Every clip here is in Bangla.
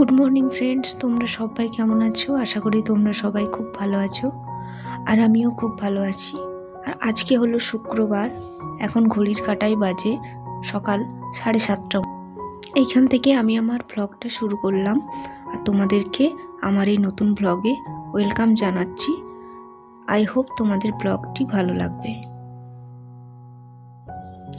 গুড মর্নিং ফ্রেন্ডস, তোমরা সবাই কেমন আছো? আশা করি তোমরা সবাই খুব ভালো আছো, আর আমিও খুব ভালো আছি। আর আজকে হলো শুক্রবার, এখন ঘড়ির কাঁটায় বাজে সকাল 7:30। এইখান থেকে আমি আমার ব্লগটা শুরু করলাম, আর তোমাদেরকে আমার এই নতুন ব্লগে ওয়েলকাম জানাচ্ছি। আই হোপ তোমাদের ব্লগটি ভালো লাগবে।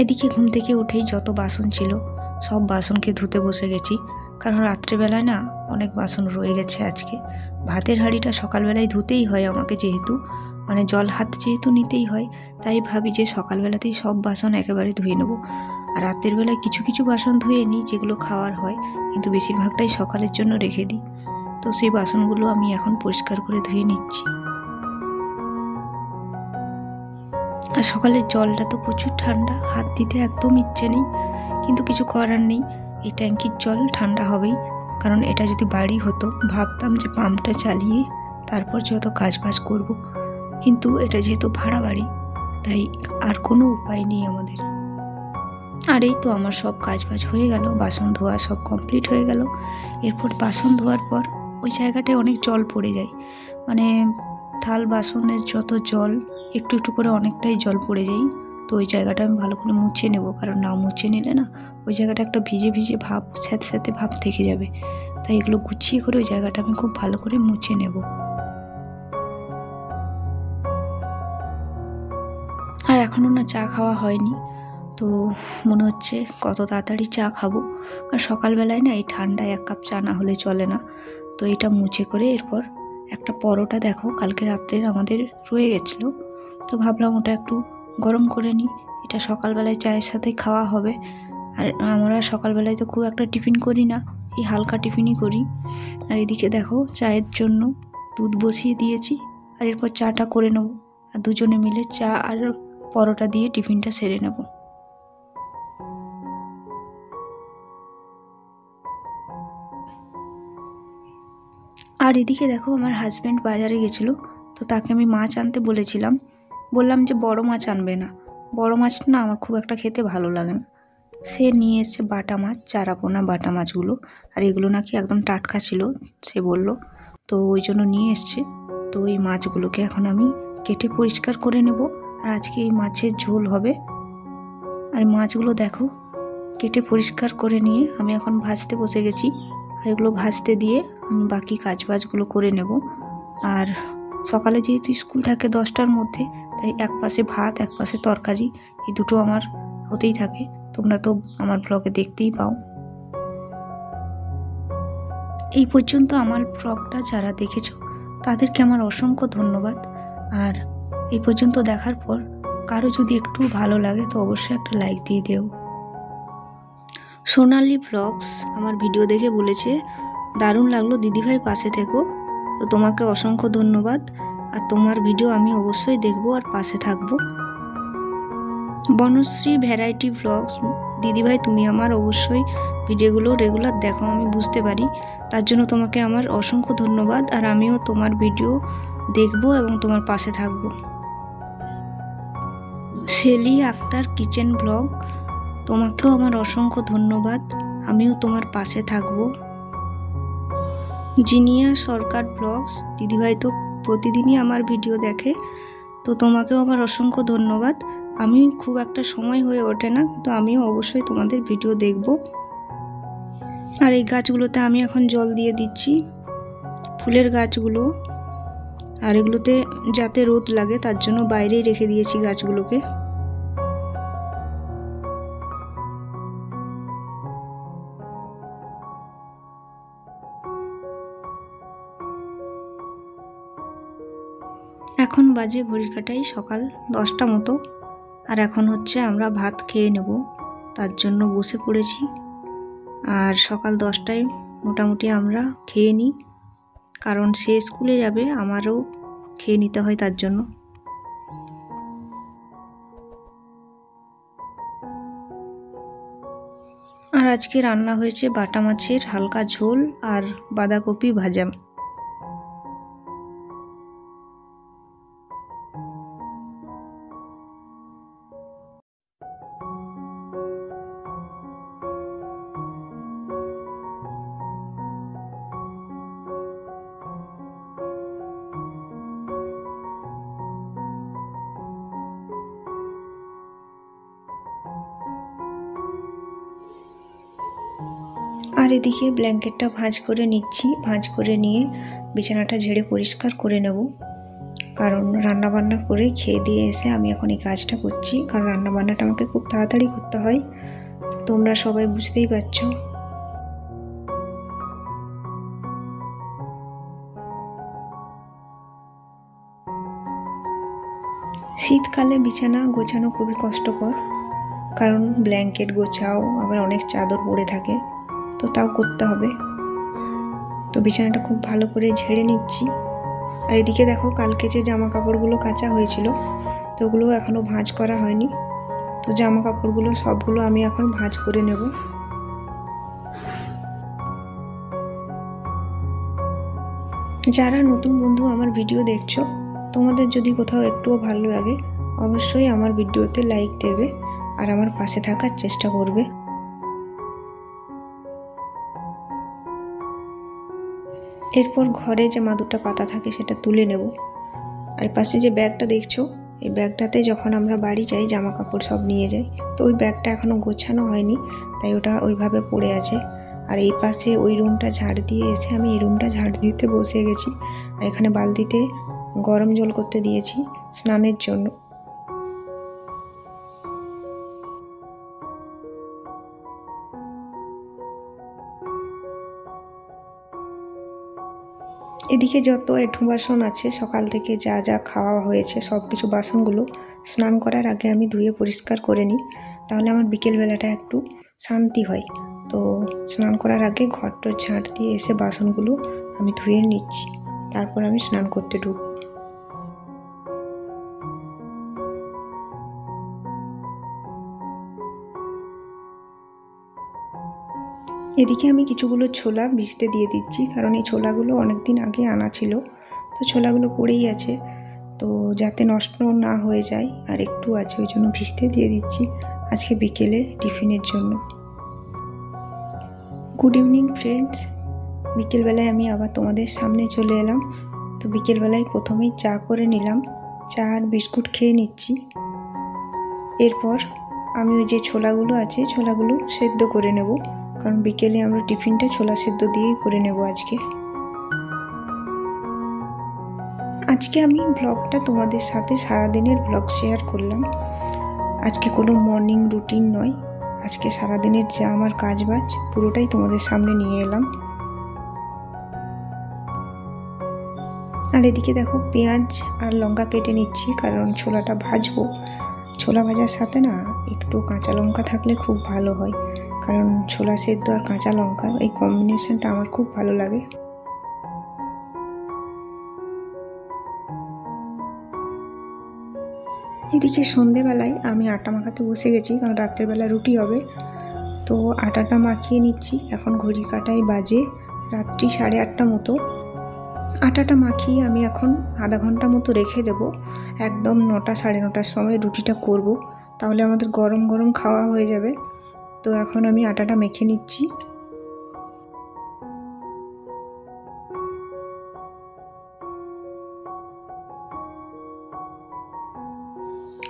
এদিকে ঘুম থেকে উঠেই যত বাসন ছিল সব বাসনকে ধুতে বসে গেছি, কারণ রাত্রেবেলায় না অনেক বাসন রয়ে গেছে। আজকে ভাতের হাঁড়িটা সকালবেলায় ধুতেই হয় আমাকে, যেহেতু জল হাত যেহেতু নিতেই হয়, তাই ভাবি যে সকালবেলাতেই সব বাসন একেবারে ধুয়ে নেবো। আর রাতের বেলায় কিছু কিছু বাসন ধুয়ে নিই যেগুলো খাওয়ার হয়, কিন্তু বেশিরভাগটাই সকালের জন্য রেখে দিই। তো সেই বাসনগুলো আমি এখন পরিষ্কার করে ধুয়ে নিচ্ছি। আর সকালের জলটা তো প্রচুর ঠান্ডা, হাত দিতে একদম ইচ্ছে নেই, কিন্তু কিছু করার নেই। এই ট্যাঙ্কির জল ঠান্ডা হবেই, কারণ এটা যদি বাড়ি হতো ভাবতাম যে পাম্পটা চালিয়ে তারপর যত কাজবাজ করব, কিন্তু এটা যেহেতু ভাড়া বাড়ি তাই আর কোনো উপায় নেই আমাদের। আর এই তো আমার সব কাজবাজ হয়ে গেল, বাসন ধোয়া সব কমপ্লিট হয়ে গেল। এরপর বাসন ধোয়ার পর ওই জায়গাটায় অনেক জল পড়ে যায়, থাল বাসনের যত জল একটু একটু করে অনেকটাই জল পড়ে যায়। তো ওই জায়গাটা আমি ভালো করে মুছে নেব, কারণ না মুছে নিলে না ওই জায়গাটা একটা ভিজে ভিজে ভাব, স্যাঁতে ভাব থেকে যাবে। তাই এগুলো গুছিয়ে করে ওই জায়গাটা আমি খুব ভালো করে মুছে নেব। আর এখনও না চা খাওয়া হয়নি, তো মনে হচ্ছে কত তাড়াতাড়ি চা খাবো। আর সকালবেলায় না এই ঠান্ডায় 1 কাপ চা না হলে চলে না। তো এটা মুছে করে এরপর একটা পরোটা, দেখো কালকে রাত্রের আমাদের রয়ে গেছিলো, তো ভাবলাম ওটা একটু গরম করে নিই। এটা সকালবেলায় চায়ের সাথে খাওয়া হবে। আর আমরা সকালবেলায় তো খুব একটা টিফিন করি না, এই হালকা টিফিনই করি। আর এদিকে দেখো চায়ের জন্য দুধ বসিয়ে দিয়েছি, আর এরপর চাটা করে নেব। আর দুজনে মিলে চা আর পরোটা দিয়ে টিফিনটা সেরে নেব। আর এদিকে দেখো আমার হাজব্যান্ড বাজারে গেছিলো, তো তাকে আমি মাছ আনতে বললাম যে বড় মাছ আনবে না, বড় মাছটা না আমার খুব একটা খেতে ভালো লাগে না। সে নিয়ে এসছে বাটা মাছ, চারাপোনা বাটা মাছগুলো, আর এগুলো নাকি একদম টাটকা ছিল সে বলল, তো ওই জন্য নিয়ে এসছে। তো ওই মাছগুলোকে এখন আমি কেটে পরিষ্কার করে নেব, আর আজকে এই মাছের ঝোল হবে। আর মাছগুলো দেখো কেটে পরিষ্কার করে নিয়ে আমি এখন ভাজতে বসে গেছি, আর এগুলো ভাজতে দিয়ে আমি বাকি কাজবাজগুলো করে নেব। আর সকালে যেহেতু স্কুল থাকে 10টার মধ্যে, তাই এক পাশে ভাত এক পাশে তরকারি, এই দুটো আমার হতেই থাকে। তোমরা তো আমার ব্লগে দেখতেই পাও। এই পর্যন্ত আমার ব্লগটা যারা দেখেছো তাদেরকে আমার অসংখ্য ধন্যবাদ। আর এই পর্যন্ত দেখার পর কারো যদি একটু ভালো লাগে তো অবশ্যই একটা লাইক দিয়ে দিও। সোনালি ব্লগস আমার ভিডিও দেখে বলেছে দারুণ লাগলো দিদিভাই, পাশে থেকো। তো তোমাকে অসংখ্য ধন্যবাদ, আর তোমার ভিডিও আমি অবশ্যই দেখবো আর পাশে থাকবো। বনশ্রী ভ্যারাইটি ব্লগস, দিদিভাই তুমি আমার অবশ্যই ভিডিওগুলো রেগুলার দেখো, আমি বুঝতে পারি, তার জন্য তোমাকে আমার অসংখ্য ধন্যবাদ। আর আমিও তোমার ভিডিও দেখবো এবং তোমার পাশে থাকবো। শেলি আক্তার কিচেন ব্লগ, তোমাকেও আমার অসংখ্য ধন্যবাদ, আমিও তোমার পাশে থাকবো। জিনিয়া সরকার ব্লগস, দিদিভাই তো প্রতিদিনই আমার ভিডিও দেখে, তো তোমাকেও আমার অসংখ্য ধন্যবাদ। আমি খুব একটা সময় হয়ে ওঠে না, কিন্তু আমিও অবশ্যই তোমাদের ভিডিও দেখব। আর এই গাছগুলোতে আমি এখন জল দিয়ে দিচ্ছি, ফুলের গাছগুলো, আর এগুলোতে যাতে রোদ লাগে তার জন্য বাইরেই রেখে দিয়েছি গাছগুলোকে। এখন বাজে ঘড়ির কাঁটায় সকাল 10টা মতো, আর এখন হচ্ছে আমরা ভাত খেয়ে নেব, তার জন্য বসে পড়েছি। আর সকাল 10টায় মোটামুটি আমরা খেয়ে নিই, কারণ সে স্কুলে যাবে, আমারও খেয়ে নিতে হয় তার জন্য। আর আজকে রান্না হয়েছে বাটা মাছের হালকা ঝোল আর বাঁধাকপি ভাজা। আর এদিকে ব্ল্যাঙ্কেটটা ভাঁজ করে নিচ্ছি। ভাঁজ করে নিয়ে বিছানাটা ঝেড়ে পরিষ্কার করে নেব, কারণ রান্নাবান্না করে খেয়ে দিয়ে এসে আমি এখন এই কাজটা করছি, কারণ রান্নাবান্নাটা আমাকে খুব তাড়াতাড়ি করতে হয়। তো তোমরা সবাই বুঝতেই পারছো। শীতকালে বিছানা গোছানো খুবই কষ্টকর, কারণ ব্ল্যাঙ্কেট গোছাও, আবার অনেক চাদর পড়ে থাকে, তো তাও করতে হবে। তো বিছানাটা খুব ভালো করে ঝেড়ে নিচ্ছি। আর এদিকে দেখো, কালকে যে জামা কাপড়গুলো কাচা হয়েছিল তো ওগুলো এখনও ভাঁজ করা হয়নি। তো জামা কাপড়গুলো সবগুলো আমি এখন ভাঁজ করে নেব। যারা নতুন বন্ধু আমার ভিডিও দেখছো, তোমাদের যদি কোথাও একটুও ভালো লাগে অবশ্যই আমার ভিডিওতে লাইক দেবে আর আমার পাশে থাকার চেষ্টা করবে। এরপর ঘরে যে মাদুরটা পাতা থাকে সেটা তুলে নেব। আর পাশে যে ব্যাগটা দেখছো, এই ব্যাগটাতে যখন আমরা বাড়ি যাই জামা কাপড় সব নিয়ে যাই, তো ওই ব্যাগটা এখনও গোছানো হয়নি, তাই ওটা ওইভাবে পড়ে আছে। আর এই পাশে ওই রুমটা ঝাড় দিয়ে এসে আমি এই রুমটা ঝাড় দিতে বসে গেছি। আর এখানে বালতিতে গরম জল করতে দিয়েছি স্নানের জন্য। এদিকে যত এঁঠো বাসন আছে, সকাল থেকে যা যা খাওয়া হয়েছে সব কিছু বাসনগুলো স্নান করার আগে আমি ধুয়ে পরিষ্কার করে নিই, তাহলে আমার বিকেলবেলাটা একটু শান্তি হয়। তো স্নান করার আগে ঘরটা ঝাঁট দিয়ে এসে বাসনগুলো আমি ধুয়ে নিচ্ছি, তারপর আমি স্নান করতে ঢুকব। এদিকে আমি কিছুগুলো ছোলা ভিজতে দিয়ে দিচ্ছি, কারণ এই ছোলাগুলো অনেক দিন আগে আনা ছিল, তো ছোলাগুলো পড়েই আছে, তো যাতে নষ্ট না হয়ে যায় আর একটু আছে, ওই জন্য ভিজতে দিয়ে দিচ্ছি আজকে বিকেলে টিফিনের জন্য। গুড ইভিনিং ফ্রেন্ডস, বিকেলবেলায় আমি আবার তোমাদের সামনে চলে এলাম। তো বিকেলবেলায় প্রথমেই চা করে নিলাম, চা আর বিস্কুট খেয়ে নিচ্ছি। এরপর আমি ওই যে ছোলাগুলো আছে ছোলাগুলো সেদ্ধ করে নেব, কারণ বিকেলে আমরা টিফিনটা ছোলা সেদ্ধ দিয়েই করে নেব আজকে। আজকে আমি ব্লগটা তোমাদের সাথে সারাদিনের ব্লগ শেয়ার করলাম। আজকে কোনো মর্নিং রুটিন নয়, আজকে সারাদিনের যা আমার কাজ বাজ পুরোটাই তোমাদের সামনে নিয়ে এলাম। আর এদিকে দেখো পেঁয়াজ আর লঙ্কা কেটে নিচ্ছি, কারণ ছোলাটা ভাজবো। ছোলা ভাজার সাথে না একটু কাঁচা লঙ্কা থাকলে খুব ভালো হয়, কারণ ছোলা সেদ্ধ আর কাঁচা লঙ্কা এই কম্বিনেশনটা আমার খুব ভালো লাগে। এদিকে সন্ধেবেলায় আমি আটা মাখাতে বসে গেছি, কারণ রাত্রেবেলা রুটি হবে। তো আটাটা মাখিয়ে নিচ্ছি। এখন ঘড়ি কাটায় বাজে রাত্রি 8:30 মতো। আটাটা মাখিয়ে আমি এখন আধা ঘন্টা মতো রেখে দেব, একদম 9টা 9:30টার সময় রুটিটা করব, তাহলে আমাদের গরম গরম খাওয়া হয়ে যাবে। তো এখন আমি আটাটা মেখে নিচ্ছি।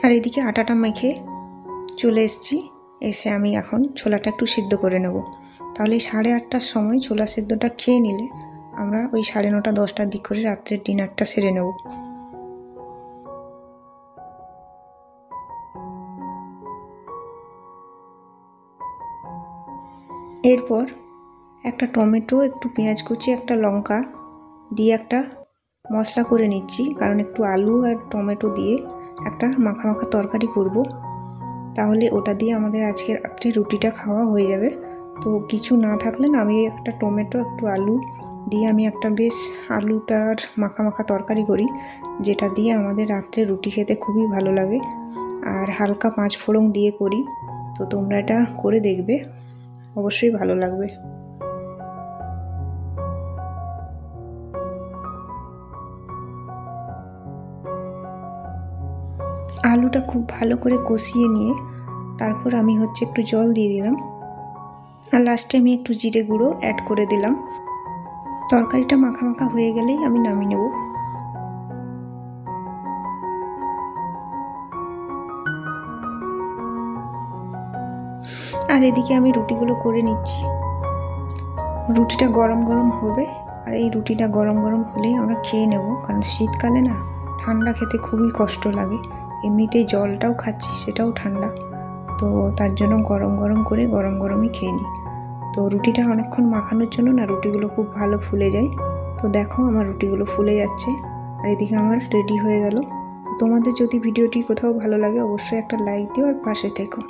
আর এদিকে আটাটা মেখে চলে এসেছি, এসে আমি এখন ছোলাটা একটু সিদ্ধ করে নেব, তাহলে 8:30টার সময় ছোলা সিদ্ধটা খেয়ে নিলে আমরা ওই 9:30 10টার দিক করে রাত্রের ডিনারটা সেরে নেব। এরপর একটা টমেটো, একটু পেঁয়াজ কুচি, একটা লঙ্কা দিয়ে একটা মশলা করে নিচ্ছি, কারণ একটু আলু আর টমেটো দিয়ে একটা মাখা মাখা তরকারি করব, তাহলে ওটা দিয়ে আমাদের আজকে রাত্রে রুটিটা খাওয়া হয়ে যাবে। তো কিছু না থাকলে না আমি একটা টমেটো একটু আলু দিয়ে আমি একটা বেশ আলুটার মাখা মাখা তরকারি করি, যেটা দিয়ে আমাদের রাত্রে রুটি খেতে খুবই ভালো লাগে, আর হালকা 5 ফোড়ন দিয়ে করি। তো তোমরা এটা করে দেখবে, অবশ্যই ভালো লাগবে। আলুটা খুব ভালো করে কষিয়ে নিয়ে তারপর আমি একটু জল দিয়ে দিলাম, আর লাস্টে আমি একটু জিরে গুঁড়ো অ্যাড করে দিলাম। তরকারিটা মাখা মাখা হয়ে গেলেই আমি নামিয়ে নেব। আর এদিকে আমি রুটিগুলো করে নিচ্ছি। রুটিটা গরম গরম হবে, আর এই রুটিটা গরম গরম হলেই আমরা খেয়ে নেব, কারণ শীতকালে না ঠান্ডা খেতে খুবই কষ্ট লাগে। এমনিতেই জলটাও খাচ্ছি, সেটাও ঠান্ডা, তো তার জন্য গরম গরম করে গরম গরমই খেয়ে নিই। তো রুটিটা অনেকক্ষণ মাখানোর জন্য না রুটিগুলো খুব ভালো ফুলে যায়। তো দেখো আমার রুটিগুলো ফুলে যাচ্ছে, আর এদিকে আমার রেডি হয়ে গেল। তো তোমাদের যদি ভিডিওটি কোথাও ভালো লাগে অবশ্যই একটা লাইক দিও আর পাশে থেকো।